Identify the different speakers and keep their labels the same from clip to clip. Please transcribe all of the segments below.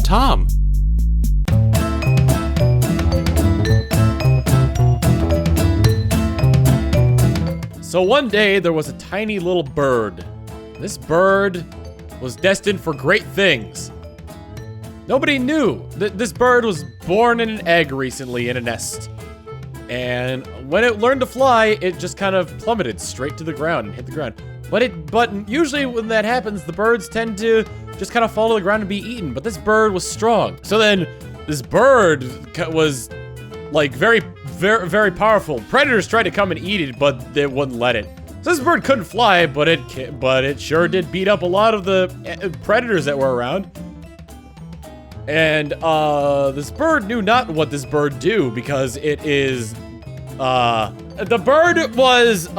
Speaker 1: Tom.
Speaker 2: So one day there was a tiny little bird. This bird was destined for great things. Nobody knew that this bird was born in an egg recently in a nest. And when it learned to fly, it just kind of plummeted straight to the ground and hit the ground. But usually when that happens, the birds tend to just kind of fall to the ground and be eaten. But this bird was strong. So then this bird was like very powerful. Predators tried to come and eat it, but they wouldn't let it. So this bird couldn't fly, but it sure did beat up a lot of the predators that were around. And this bird knew not what this bird do, because it is the bird was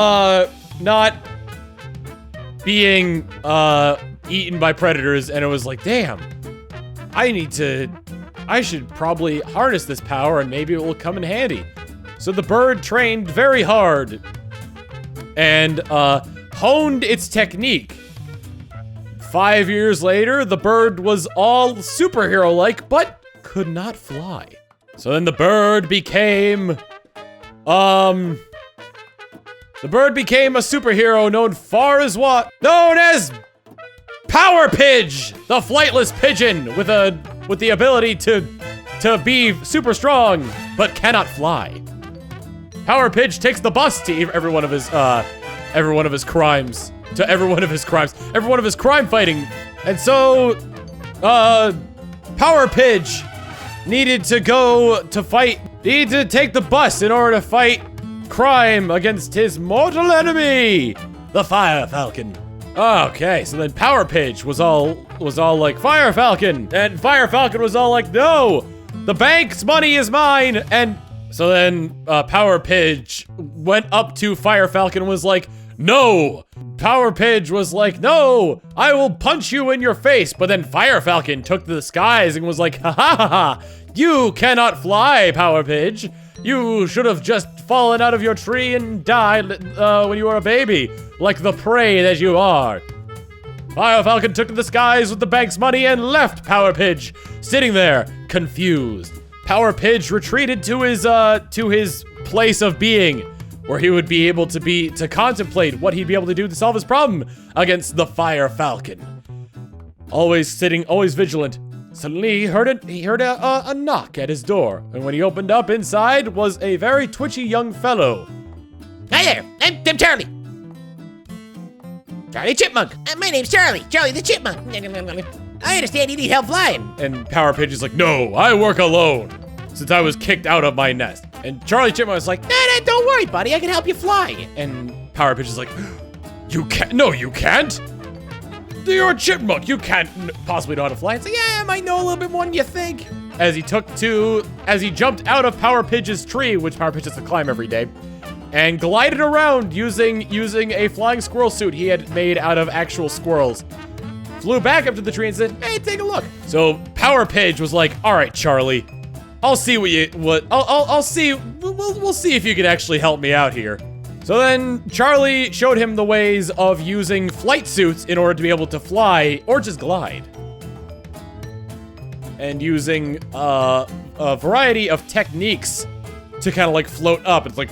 Speaker 2: not being eaten by predators, and it was like, damn, I should probably harness this power and maybe it will come in handy. So the bird trained very hard and honed its technique. 5 years later, the bird was all superhero-like, but could not fly. So then the bird became a superhero known as Power Pidge, the flightless pigeon with the ability to be super strong, but cannot fly. Power Pidge takes the bus to every one of his crime fighting. And so, Power Pidge needed to take the bus in order to fight crime against his mortal enemy, the Fire Falcon. Okay, so then Power Pidge was all like, Fire Falcon, and Fire Falcon was all like, no, the bank's money is mine. And so then Power Pidge went up to Fire Falcon and was like, no. Power Pidge was like, no, I will punch you in your face. But then Fire Falcon took to the skies and was like, ha ha ha ha, you cannot fly, Power Pidge. You should have just fallen out of your tree and died when you were a baby, like the prey that you are. Fire Falcon took to the skies with the bank's money and left Power Pidge sitting there, confused. Power Pidge retreated to his place of being, where he would be able to contemplate what he'd be able to do to solve his problem against the Fire Falcon. Always vigilant. Suddenly, he heard a knock at his door, and when he opened up, inside was a very twitchy young fellow.
Speaker 3: Hi there, I'm Charlie. Charlie Chipmunk. My name's Charlie the Chipmunk. I understand you need help flying.
Speaker 2: And Power Pidge is like, no, I work alone, since I was kicked out of my nest. And Charlie Chipmunk was like,
Speaker 3: nah, don't worry, buddy, I can help you fly.
Speaker 2: And Power Pidge is like, you can't, no, you can't. You're a chipmunk, you can't possibly know how to fly. It's like, yeah, I might know a little bit more than you think. As he jumped out of Power Pidge's tree, which Power Pidge has to climb every day, and glided around using a flying squirrel suit he had made out of actual squirrels. Flew back up to the tree and said, hey, take a look. So Power Pidge was like, all right, Charlie, I'll see I'll see, we'll see if you can actually help me out here. So then Charlie showed him the ways of using flight suits in order to be able to fly or just glide. And using a variety of techniques to kind of like float up. It's like,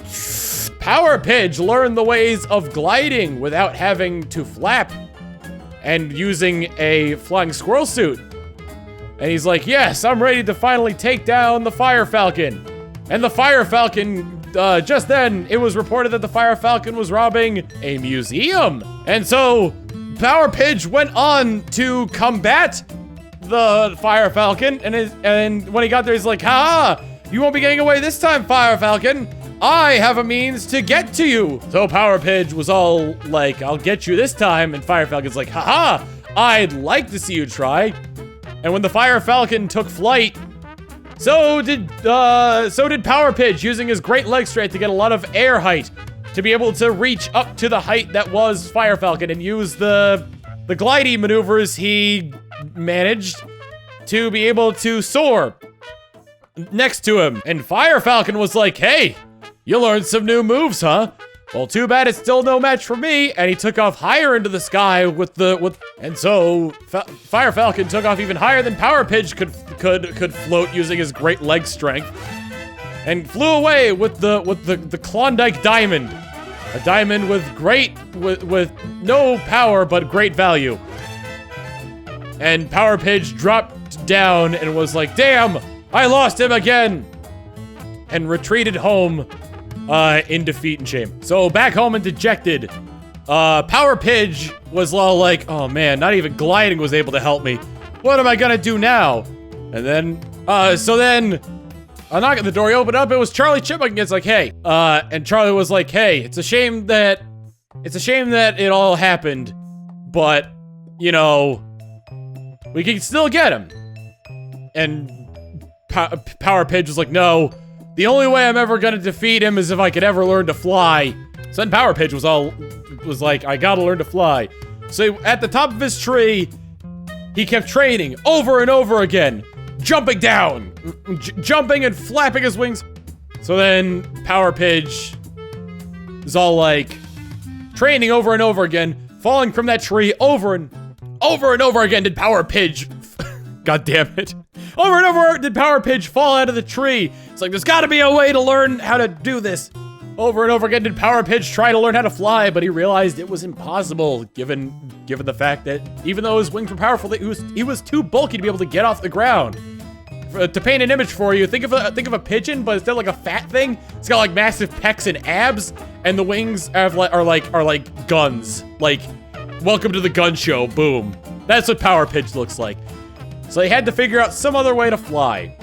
Speaker 2: Power Pidge learned the ways of gliding without having to flap and using a flying squirrel suit. And he's like, yes, I'm ready to finally take down the Fire Falcon. And the Fire Falcon, just then, it was reported that the Fire Falcon was robbing a museum. And so, Power Pidge went on to combat the Fire Falcon. And when he got there, he's like, ha! You won't be getting away this time, Fire Falcon. I have a means to get to you. So Power Pidge was all like, I'll get you this time. And Fire Falcon's like, haha, I'd like to see you try. And when the Fire Falcon took flight, so did Power Pidge, using his great leg strength to get a lot of air height to be able to reach up to the height that was Fire Falcon and use the glidey maneuvers he managed to be able to soar next to him. And Fire Falcon was like, hey, you learned some new moves, huh? Well, too bad it's still no match for me, and he took off higher into the sky and so Fire Falcon took off even higher than Power Pidge could float using his great leg strength, and flew away with the Klondike Diamond, a diamond with no power but great value. And Power Pidge dropped down and was like, "Damn, I lost him again," and retreated home. In defeat and shame. So back home and dejected, Power Pidge was all like, "Oh man, not even gliding was able to help me. What am I gonna do now?" And then, so then, a knock at the door, he opened up, it was Charlie Chipmunk. It's like, "Hey," and Charlie was like, "Hey, it's a shame that it all happened, but, you know, we can still get him." And Power Pidge was like, "No. The only way I'm ever gonna defeat him is if I could ever learn to fly." So then Power Pidge was like, "I gotta learn to fly." So at the top of his tree, he kept training over and over again, jumping down, jumping and flapping his wings. So then Power Pidge is all like, training over and over again, falling from that tree over and over again did Power Pidge, God damn it. Over and over did Power Pidge fall out of the tree. It's like, there's gotta be a way to learn how to do this. Over and over again did Power Pidge try to learn how to fly, but he realized it was impossible, given the fact that even though his wings were powerful, he was too bulky to be able to get off the ground. To paint an image for you, think of a pigeon, but instead of like a fat thing, it's got like massive pecs and abs, and the wings are like guns. Like, welcome to the gun show, boom. That's what Power Pidge looks like. So they had to figure out some other way to fly.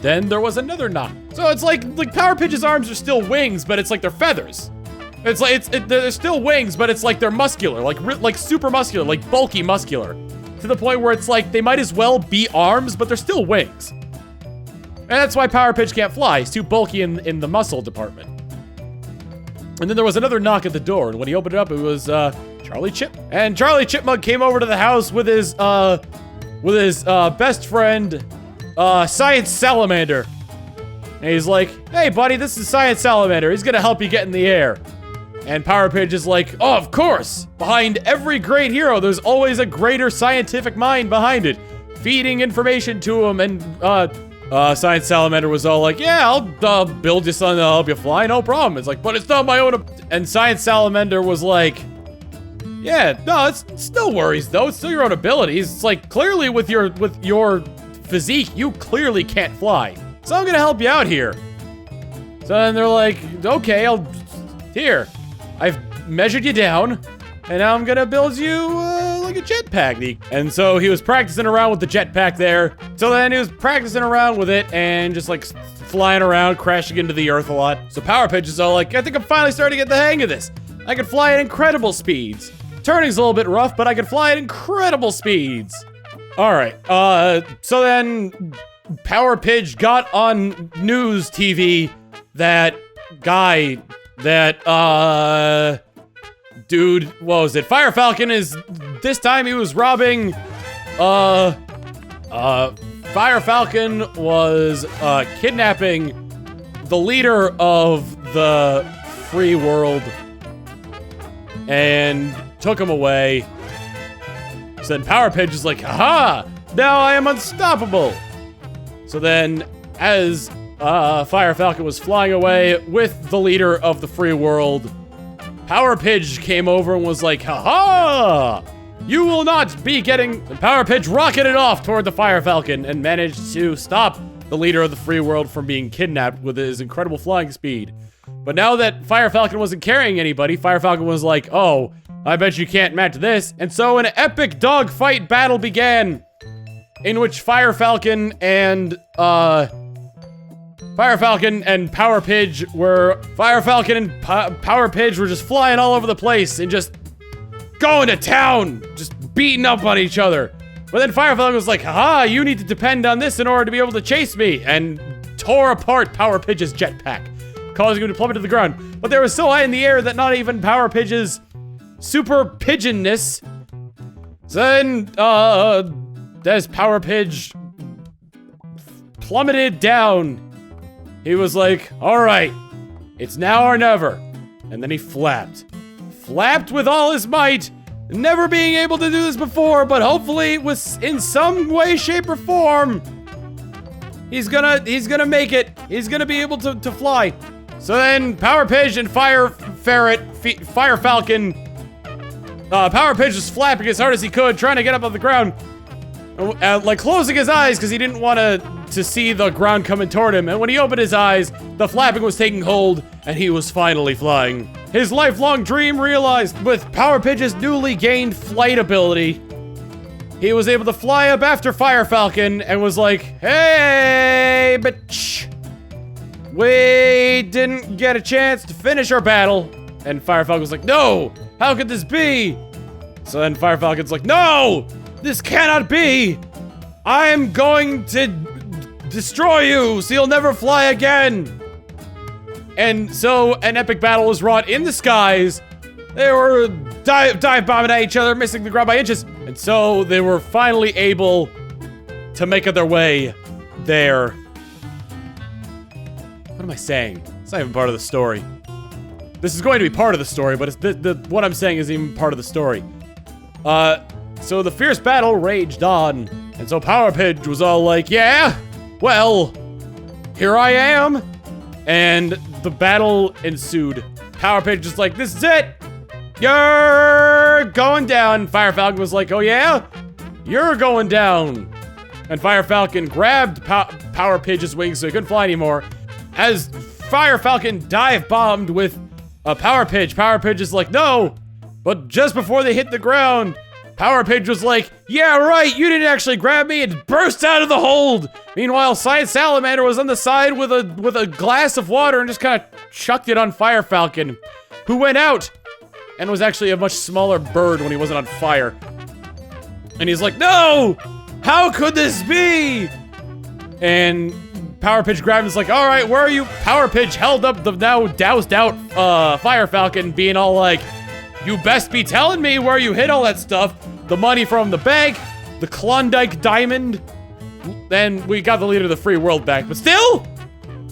Speaker 2: Then there was another knock. So it's like Power Pidge's arms are still wings, but it's like they're feathers. It's like they're still wings, but it's like they're muscular, like super muscular, like bulky muscular, to the point where it's like they might as well be arms, but they're still wings. And that's why Power Pidge can't fly. He's too bulky in the muscle department. And then there was another knock at the door, and when he opened it up, it was Charlie Chip. And Charlie Chipmunk came over to the house with his best friend, Science Salamander. And he's like, "Hey buddy, this is Science Salamander. He's gonna help you get in the air." And Power Pidge is like, "Oh, of course. Behind every great hero, there's always a greater scientific mind behind it, feeding information to him." And Science Salamander was all like, "Yeah, I'll build you something that'll help you fly, no problem." It's like, "But it's not my own." And Science Salamander was like, "Yeah, no, it's still worries though. It's still your own abilities. It's like, clearly with your physique, you clearly can't fly. So I'm gonna help you out here." So then they're like, "Okay, here. I've measured you down, and now I'm gonna build you like a jetpack." And so he was practicing around with the jetpack there. So then he was practicing around with it and just like flying around, crashing into the earth a lot. So Power Pidge is all like, "I think I'm finally starting to get the hang of this. I can fly at incredible speeds. Turning's a little bit rough, but I can fly at incredible speeds." All right, so then Power Pidge got on news TV that dude, what was it? Fire Falcon this time he was robbing, Fire Falcon was, kidnapping the leader of the free world and took him away. So then Power Pidge is like, "Aha! Now I am unstoppable!" So then, as Fire Falcon was flying away with the leader of the free world, Power Pidge came over and was like, "Ha-ha! You will not be getting..." And Power Pidge rocketed off toward the Fire Falcon and managed to stop the leader of the free world from being kidnapped with his incredible flying speed. But now that Fire Falcon wasn't carrying anybody, Fire Falcon was like, "Oh, I bet you can't match this." And so an epic dogfight battle began, in which Fire Falcon and Power Pidge were... Fire Falcon and Power Pidge were just flying all over the place and just going to town, just beating up on each other. But then Fire Falcon was like, "Haha, you need to depend on this in order to be able to chase me," and tore apart Power Pidge's jetpack, causing him to plummet to the ground. But they were so high in the air that not even Power Pidge's super pigeonness. So then, as Power Pidge plummeted down, he was like, "All right, it's now or never. and then he flapped. Flapped with all his might, never being able to do this before, but hopefully with in some way, shape, or form, he's gonna make it. He's gonna be able to fly. So then Power Pidge and Fire Falcon, Power Pidge was flapping as hard as he could, trying to get up off the ground, like closing his eyes because he didn't want to see the ground coming toward him. And when he opened his eyes, the flapping was taking hold, and he was finally flying. His lifelong dream realized. With Power Pidge's newly gained flight ability, he was able to fly up after Fire Falcon and was like, "Hey, bitch, we didn't get a chance to finish our battle." And Fire Falcon was like, "No, how could this be?" So then Fire Falcon's like, "No, this cannot be. I'm going to destroy you so you'll never fly again." And so an epic battle was wrought in the skies. They were dive bombing at each other, missing the ground by inches. And so they were finally able to make their way there. What am I saying? It's not even part of the story. This is going to be part of the story, but it's what I'm saying is even part of the story. So the fierce battle raged on. And so Power Pidge was all like, "Yeah, well, here I am." And the battle ensued. Power Pidge was like, "This is it. You're going down." Fire Falcon was like, "Oh yeah? You're going down." And Fire Falcon grabbed Power Pidge's wings so he couldn't fly anymore. As Fire Falcon dive bombed with Power Pidge is like, "No." But just before they hit the ground, Power Pidge was like, "Yeah, right, you didn't actually grab me," and burst out of the hold. Meanwhile, Science Salamander was on the side with a glass of water and just kind of chucked it on Fire Falcon, who went out and was actually a much smaller bird when he wasn't on fire. And he's like, "No! How could this be?" And Power Pidge grabbed him and was like, "All right, where are you?" Power Pidge held up the now doused out Fire Falcon, being all like, "You best be telling me where you hid all that stuff. The money from the bank, the Klondike diamond, and we got the leader of the free world back. But still,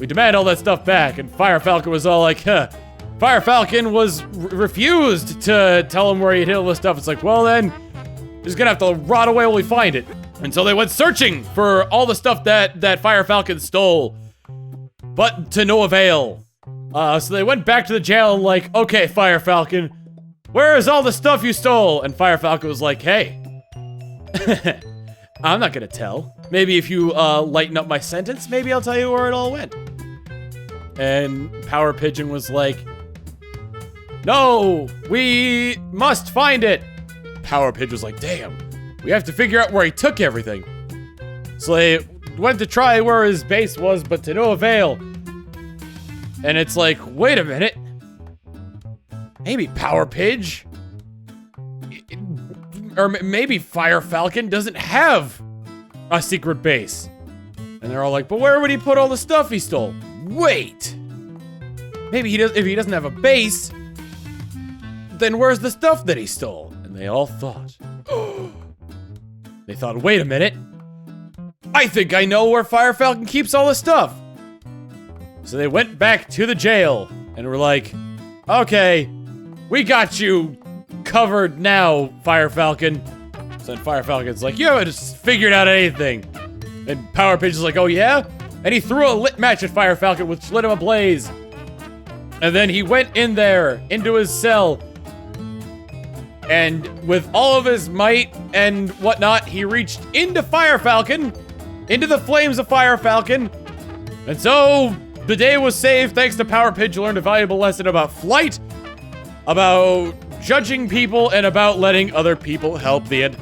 Speaker 2: we demand all that stuff back." And Fire Falcon was all like, "Huh." Fire Falcon was refused to tell him where he hid all this stuff. It's like, well then, he's gonna have to rot away while we find it. And so they went searching for all the stuff that Fire Falcon stole, but to no avail. So they went back to the jail and like, "Okay, Fire Falcon, where is all the stuff you stole?" And Fire Falcon was like, "Hey, I'm not gonna tell. Maybe if you lighten up my sentence, maybe I'll tell you where it all went." And Power Pigeon was like, "No, we must find it." Power Pidge was like, "Damn, we have to figure out where he took everything." So they went to try where his base was, but to no avail. And it's like, wait a minute. Maybe Power Pidge, or maybe Fire Falcon doesn't have a secret base. And they're all like, "But where would he put all the stuff he stole?" Wait, maybe he does. If he doesn't have a base, then where's the stuff that he stole? And they all thought, wait a minute, I think I know where Fire Falcon keeps all the stuff. So they went back to the jail and were like, "Okay, we got you covered now, Fire Falcon." So then Fire Falcon's like, "You haven't figured out anything." And Power Pidge is like, "Oh yeah?" And he threw a lit match at Fire Falcon, which lit him ablaze. And then he went in there, into his cell. And with all of his might and whatnot, he reached into Fire Falcon, into the flames of Fire Falcon. And so the day was saved thanks to Power Pidge, learned a valuable lesson about flight, about judging people, and about letting other people help. The end.